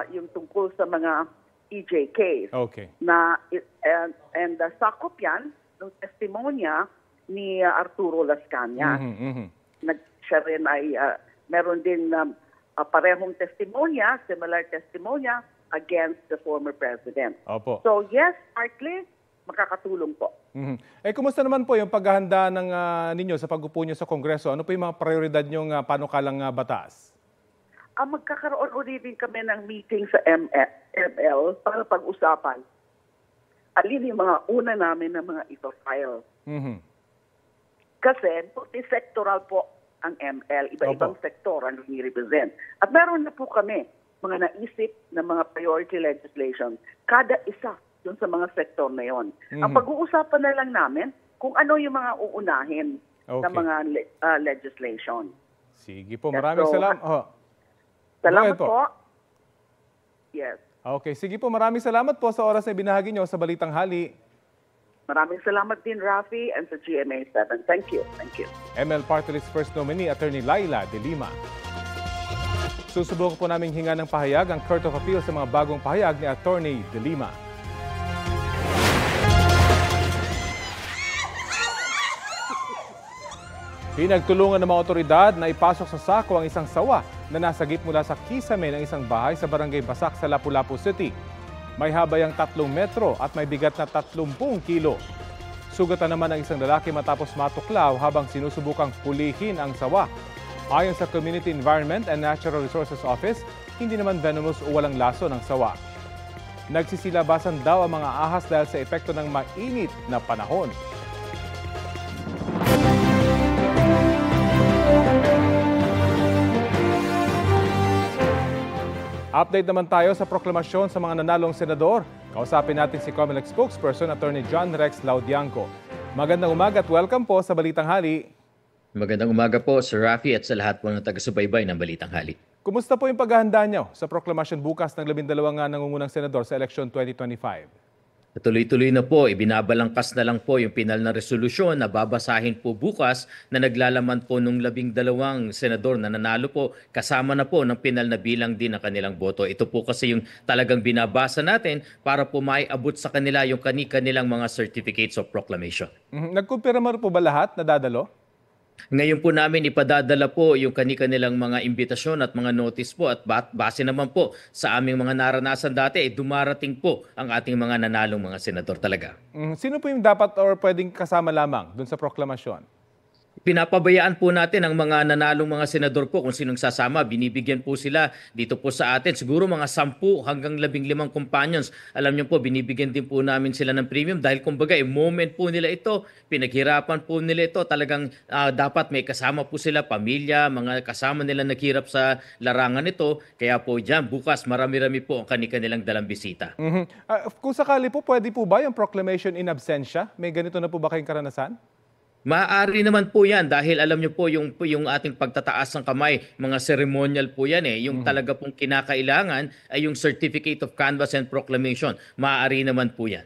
yung tungkol sa mga EJKs. Okay. Na, and sakop yan ng testimonya ni Arturo Las Cañas. Siya rin ay meron din parehong testimonya, similar testimonya against the former president. Opo. So yes, partly makakatulong po. Kumusta naman po yung paghahanda ng ninyo sa pag-upo nyo sa Kongreso? Ano po yung mga prioridad nyong panukalang batas? Magkakaroon ulit din kami ng meeting sa ML para pag-usapan. Alin yung mga una namin na mga ito-file. Kasi multi-sectoral po ang ML. Iba-ibang sektor ang ni-represent. At meron na po kami mga naisip na mga priority legislation. Kada isa dun sa mga sektor na yon. Ang pag-uusapan na lang namin kung ano yung mga uunahin na mga legislation. Sige po, maraming salamat. Salamat po. Yes. Okay, sige po, maraming salamat po sa oras na ibinahagi nyo sa Balitang Hali. Maraming salamat din, Rafi, and sa GMA7. Thank you. Thank you. ML Party List First Nominee, Attorney Laila De Lima. Susubukan po naming hinga ng pahayag ang Court of Appeal sa mga bagong pahayag ni Attorney De Lima. Pinagtulungan ng mga otoridad na ipasok sa sako ang isang sawa na nasagip mula sa kisame ng isang bahay sa Barangay Basak sa Lapu-Lapu City. May habayang 3 metro at may bigat na 30 kilo. Sugatan naman ang isang lalaki matapos matuklaw habang sinusubukang pulihin ang sawa. Ayon sa Community Environment and Natural Resources Office, hindi naman venomous o walang laso ng sawa. Nagsisilabasan daw ang mga ahas dahil sa epekto ng mainit na panahon. Update naman tayo sa proklamasyon sa mga nanalong senador. Kausapin natin si COMELEC spokesperson Attorney John Rex Laudianco. Magandang umaga at welcome po sa Balitang Hali. Magandang umaga po Sir Rafi at sa lahat po ng taga-subaybay ng Balitang Hali. Kumusta po yung paghahanda nyo sa proklamasyon bukas ng 12 nangungunang senador sa eleksyon 2025? Tuloy-tuloy na po, ibinabalangkas na lang po yung pinal na resolusyon na babasahin po bukas na naglalaman po nung 12 senador na nanalo po, kasama na po ng pinal na bilang din ng kanilang boto. Ito po kasi yung talagang binabasa natin para po maiabot sa kanila yung kanilang mga certificates of proclamation. Nagkumpirma po ba lahat na dadalo? Ngayon po namin ipadadala po yung kanilang mga imbitasyon at mga notice po at base naman po sa aming mga naranasan dati, dumarating po ang ating mga nanalong mga senador talaga. Sino po yung dapat or pwedeng kasama lamang dun sa proklamasyon? Pinapabayaan po natin ang mga nanalong mga senador po kung sinong sasama. Binibigyan po sila dito po sa atin. Siguro mga 10 hanggang 15 companions. Alam niyo po, binibigyan din po namin sila ng premium dahil kumbaga moment po nila ito, pinaghirapan po nila ito. Talagang dapat may kasama po sila, pamilya, mga kasama nila naghirap sa larangan ito. Kaya po dyan, bukas marami-rami po ang kanilang dalang bisita. Kung sakali po, pwede po ba yung proclamation in absentia? May ganito na po ba kayong karanasan? Maaari naman po yan dahil alam niyo po yung ating pagtataas ng kamay, mga ceremonial po yan eh. Yung talaga pong kinakailangan ay yung Certificate of Canvass and Proclamation. Maaari naman po yan.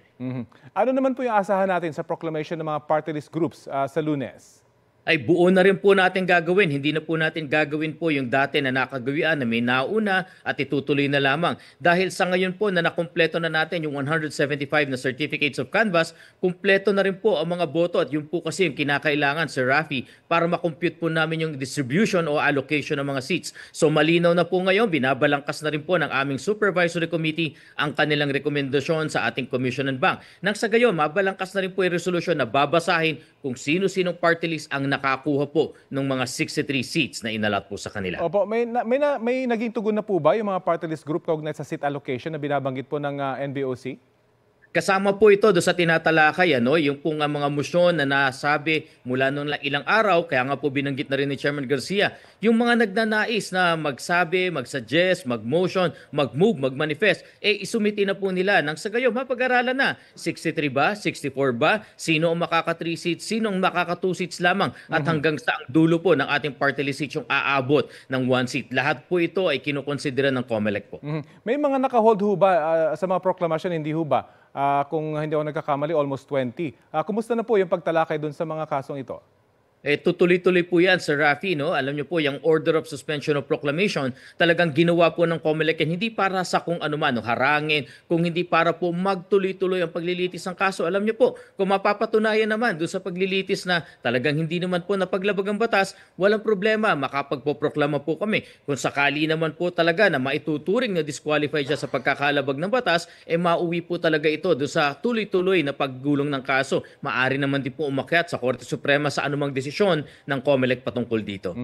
Ano naman po yung asahan natin sa proclamation ng mga party list groups sa Lunes? Ay buo na rin po natin gagawin. Hindi na po natin gagawin po yung dati na nakagawian na may nauna at itutuloy na lamang. Dahil sa ngayon po na nakumpleto na natin yung 175 na certificates of canvass, kumpleto na rin po ang mga boto at yun po kasi yung kinakailangan, Sir Rafi, para makompute po namin yung distribution o allocation ng mga seats. So malinaw na po ngayon, binabalangkas na rin po ng aming Supervisory Committee ang kanilang rekomendasyon sa ating Commission and Bank. Nang sa gayon, mabalangkas na rin po yung resolution na babasahin kung sino-sinong party list ang nakakuha po ng mga 63 seats na inalat po sa kanila. Opo, may naging tugon na po ba yung mga party list group kaugnay sa seat allocation na binabanggit po ng NBOC? Kasama po ito doon sa tinatalakay, yung pong mga motion na nasabi mula noong ilang araw, kaya nga po binanggit na rin ni Chairman Garcia, yung mga nagnanais na magsabi, magsuggest, mag-motion, mag-move, mag-manifest, isumiti na po nila. Nang sa gayon, mapag-aralan na, 63 ba, 64 ba, sino ang makaka 3 seats, sino ang makaka 2 seats lamang, at hanggang sa ang dulo po ng ating party list seats yung aabot ng 1 seat. Lahat po ito ay kinukonsidera ng COMELEC po. May mga naka-hold ho ba sa mga proklamasyon, hindi ho ba? Kung hindi ako nagkakamali, almost 20. Kumusta na po yung pagtalakay doon sa mga kasong ito? Tutuloy-tuloy po yan, Sir Rafi, no? Alam niyo po, yung Order of Suspension of Proclamation, talagang ginawa po ng COMELEC yan, hindi para sa kung ano man, harangin, kung hindi para po magtuloy-tuloy ang paglilitis ng kaso. Alam niyo po, kung mapapatunayan naman doon sa paglilitis na talagang hindi naman po napaglabag ang batas, walang problema, makapagpoproklama po kami. Kung sakali naman po talaga na maituturing na disqualified siya sa pagkakalabag ng batas, mauwi po talaga ito doon sa tuloy-tuloy na paggulong ng kaso. Maari naman din po umakyat sa Korte Suprema sa anumang desisyon ng COMELEC patungkol dito.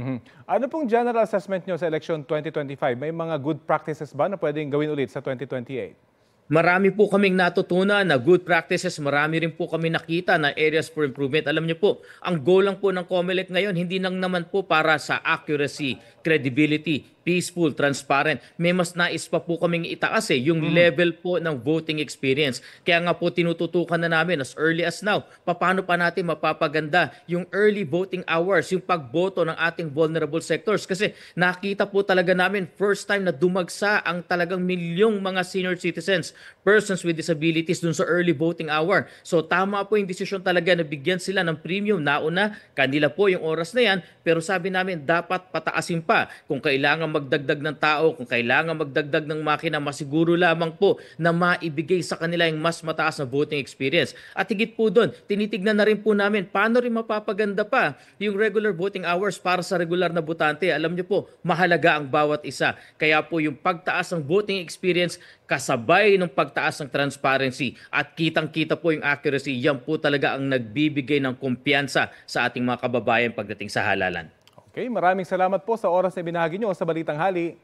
Ano pong general assessment nyo sa election 2025? May mga good practices ba na pwedeng gawin ulit sa 2028? Marami po kaming natutunan na good practices, marami rin po kami nakita na areas for improvement. Alam niyo po, ang goal lang po ng COMELEC ngayon, hindi lang naman po para sa accuracy, credibility, peaceful, transparent. May mas nais pa po kaming itaas yung level po ng voting experience. Kaya nga po tinututukan na namin as early as now, paano pa natin mapapaganda yung early voting hours, yung pagboto ng ating vulnerable sectors. Kasi nakita po talaga namin first time na dumagsa ang talagang milyong mga senior citizens, persons with disabilities dun sa early voting hour. So tama po yung desisyon talaga na bigyan sila ng premium. Nauna, kanila po yung oras na yan, pero sabi namin dapat pataasin pa. Kung kailangan magdagdag ng tao, kung kailangan magdagdag ng makina, masiguro lamang po na maibigay sa kanila yung mas mataas na voting experience. At higit po doon, tinitignan na rin po namin paano rin mapapaganda pa yung regular voting hours para sa regular na botante. Alam niyo po, mahalaga ang bawat isa. Kaya po yung pagtaas ng voting experience kasabay ng pagtaas ng transparency at kitang-kita po yung accuracy, yan po talaga ang nagbibigay ng kumpiyansa sa ating mga kababayan pagdating sa halalan. Okay, maraming salamat po sa oras na binahagi nyo sa Balitang Hali.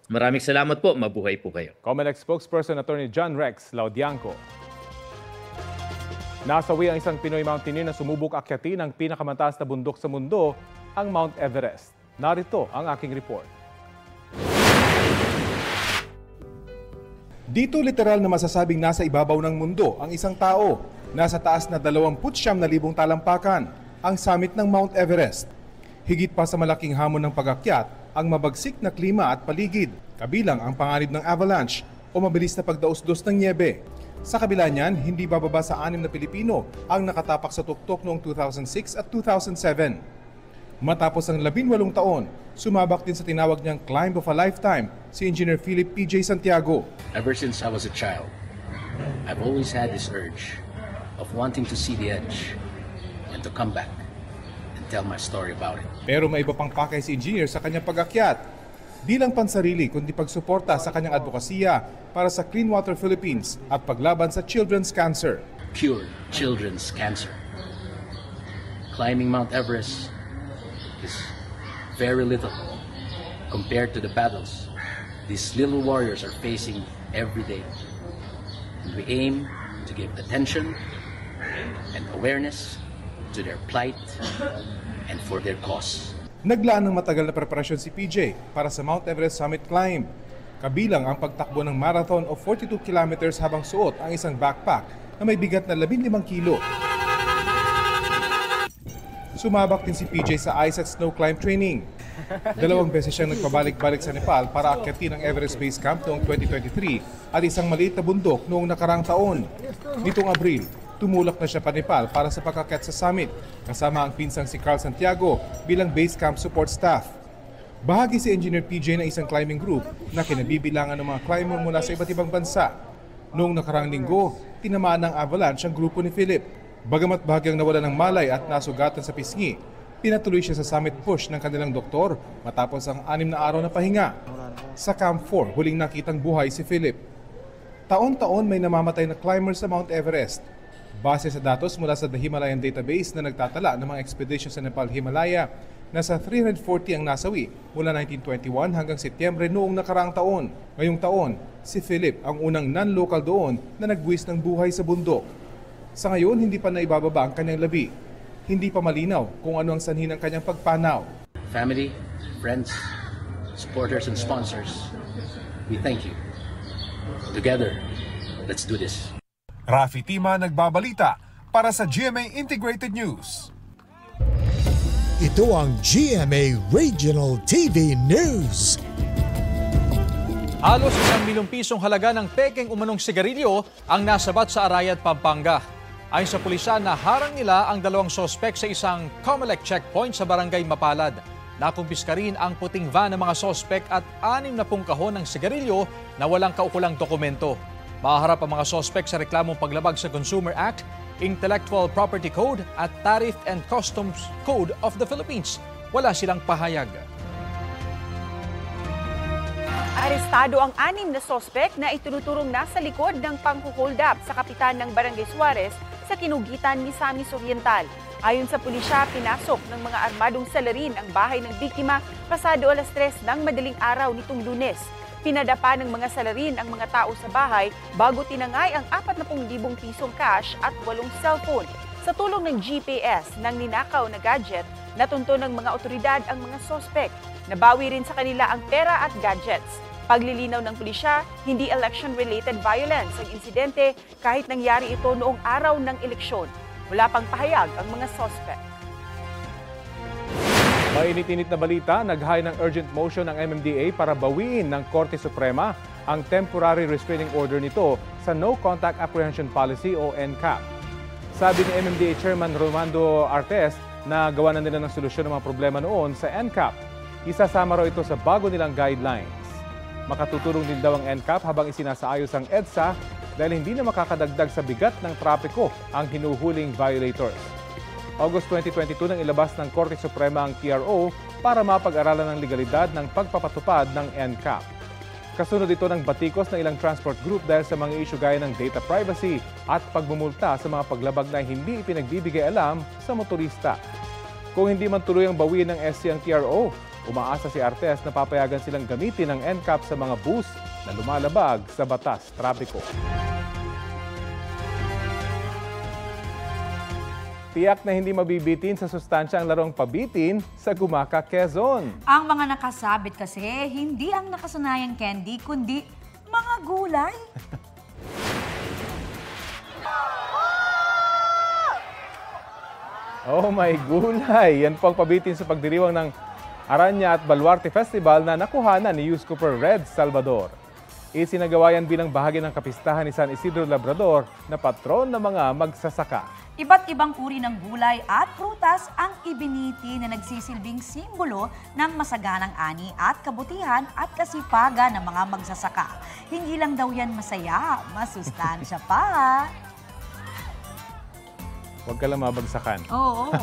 Maraming salamat po. Mabuhay po kayo. COMELEC spokesperson Attorney John Rex Laudianco. Nasawi ang isang Pinoy mountaineer na sumubok akyatin ang pinakamataas na bundok sa mundo, ang Mount Everest. Narito ang aking report. Dito literal na masasabing nasa ibabaw ng mundo ang isang tao. Nasa taas na 29,000 talampakan, ang summit ng Mount Everest. Higit pa sa malaking hamon ng pag-akyat, ang mabagsik na klima at paligid, kabilang ang panganib ng avalanche o mabilis na pagdaos-dos ng nyebe. Sa kabila niyan, hindi bababa sa 6 na Pilipino ang nakatapak sa tuktok noong 2006 at 2007. Matapos ang 18 taon, sumabak din sa tinawag niyang climb of a lifetime si Engineer Philip PJ Santiago. Ever since I was a child, I've always had this urge of wanting to see the edge and to come back and tell my story about it. Pero may iba pang pakay si Engineer sa kanyang pag-akyat. Di lang pansarili kundi pagsuporta sa kanyang advokasya para sa Clean Water Philippines at paglaban sa children's cancer. Cure children's cancer. Climbing Mount Everest is very little compared to the battles these little warriors are facing every day. And we aim to give attention and awareness to their plight and for their cause. Naglaan ng matagal na preparasyon si PJ para sa Mount Everest Summit Climb. Kabilang ang pagtakbo ng marathon o 42 kilometers habang suot ang isang backpack na may bigat na 15 kilo. Sumabak din si PJ sa ice at snow climb training. 2 beses siyang nagpabalik-balik sa Nepal para akyatin ang Everest Base Camp noong 2023 at isang maliit na bundok noong nakarang taon. Nitong Abril, tumulak na siya pa Nepal para sa pag-akyat sa summit kasama ang pinsang si Carl Santiago bilang base camp support staff. Bahagi si Engineer PJ na isang climbing group na kinabibilangan ng mga climber mula sa iba't ibang bansa. Noong nakarang linggo, tinamaan ng avalanche ang grupo ni Philip. Bagamat bahagyang nawala ng malay at nasugatan sa pisngi, pinatuloy siya sa summit push ng kanilang doktor matapos ang 6 na araw na pahinga. Sa Camp 4, huling nakitang buhay si Philip. Taon-taon may namamatay na climber sa Mount Everest. Base sa datos mula sa The Himalayan Database na nagtatala ng mga expedition sa Nepal-Himalaya, nasa 340 ang nasawi mula 1921 hanggang Setyembre noong nakaraang taon. Ngayong taon, si Philip ang unang non-local doon na nagbuwis ng buhay sa bundok. Sa ngayon, hindi pa naibababa ang kanyang labi. Hindi pa malinaw kung ano ang sanhi ng kanyang pagpanaw. Family, friends, supporters and sponsors, we thank you. Together, let's do this. Rafi Tima nagbabalita para sa GMA Integrated News. Ito ang GMA Regional TV News. Halos ₱1 milyong halaga ng pekeng umanong sigarilyo ang nasabat sa Arayat, Pampanga. Ayon sa pulisya, naharang nila ang dalawang sospek sa isang COMELEC checkpoint sa barangay Mapalad. Nakumpiska rin ang puting van ng mga sospek at 60 kahon ng sigarilyo na walang kaukulang dokumento. Mahaharap ang mga sospek sa reklamong paglabag sa Consumer Act, Intellectual Property Code at Tariff and Customs Code of the Philippines. Wala silang pahayag. Arestado ang 6 na sospek na itunuturong nasa likod ng pang-hold up sa kapitan ng Barangay Suarez sa Kinugitan, Misamis Oriental. Ayon sa pulisya, pinasok ng mga armadong salarin ang bahay ng biktima pasado 3:00 ng madaling araw nitong Lunes. Pinadapa ng mga salarin ang mga tao sa bahay bago tinangay ang 40,000 pisong cash at 8 cellphone. Sa tulong ng GPS ng ninakaw na gadget, natunto ng mga otoridad ang mga sospek. Nabawi rin sa kanila ang pera at gadgets. Paglilinaw ng pulisya, hindi election-related violence ang insidente kahit nangyari ito noong araw ng eleksyon. Wala pang pahayag ang mga sospek. Mainit-init na balita, nag-high ng urgent motion ng MMDA para bawiin ng Korte Suprema ang temporary restraining order nito sa No Contact Apprehension Policy o NCAP. Sabi ni MMDA Chairman Rolando Artes na gawa na nila ng solusyon ng mga problema noon sa NCAP. Isasama raw ito sa bago nilang guidelines. Makatutulong din daw ang NCAP habang isinasaayos ang EDSA dahil hindi na makakadagdag sa bigat ng trapiko ang hinuhuling violators. August 2022 nang ilabas ng Korte Suprema ang TRO para mapag-aralan ng legalidad ng pagpapatupad ng NCAP. Kasunod ito ng batikos ng ilang transport group dahil sa mga issue gaya ng data privacy at pagmumulta sa mga paglabag na hindi ipinagbibigay alam sa motorista. Kung hindi man tuloy ang bawiin ng SC ang TRO, umaasa si Artes na papayagan silang gamitin ang NCAP sa mga bus na lumalabag sa batas trapiko. Tiyak na hindi mabibitin sa sustansya ang larong pabitin sa Gumaca, Quezon. Ang mga nakasabit kasi, hindi ang nakasanayang candy, kundi mga gulay. Oh my gulay! Yan po ang pabitin sa pagdiriwang ng Aranya at Baluarte Festival na nakuhanan ni Yus Cooper Red Salvador. Isinagawa yan bilang bahagi ng kapistahan ni San Isidro Labrador na patron ng mga magsasaka. Iba't ibang uri ng gulay at prutas ang ibiniti na nagsisilbing simbolo ng masaganang ani at kabutihan at kasipagan ng mga magsasaka. Hindi lang daw yan masaya, masustansya pa. Huwag ka lang mabagsakan. Oo.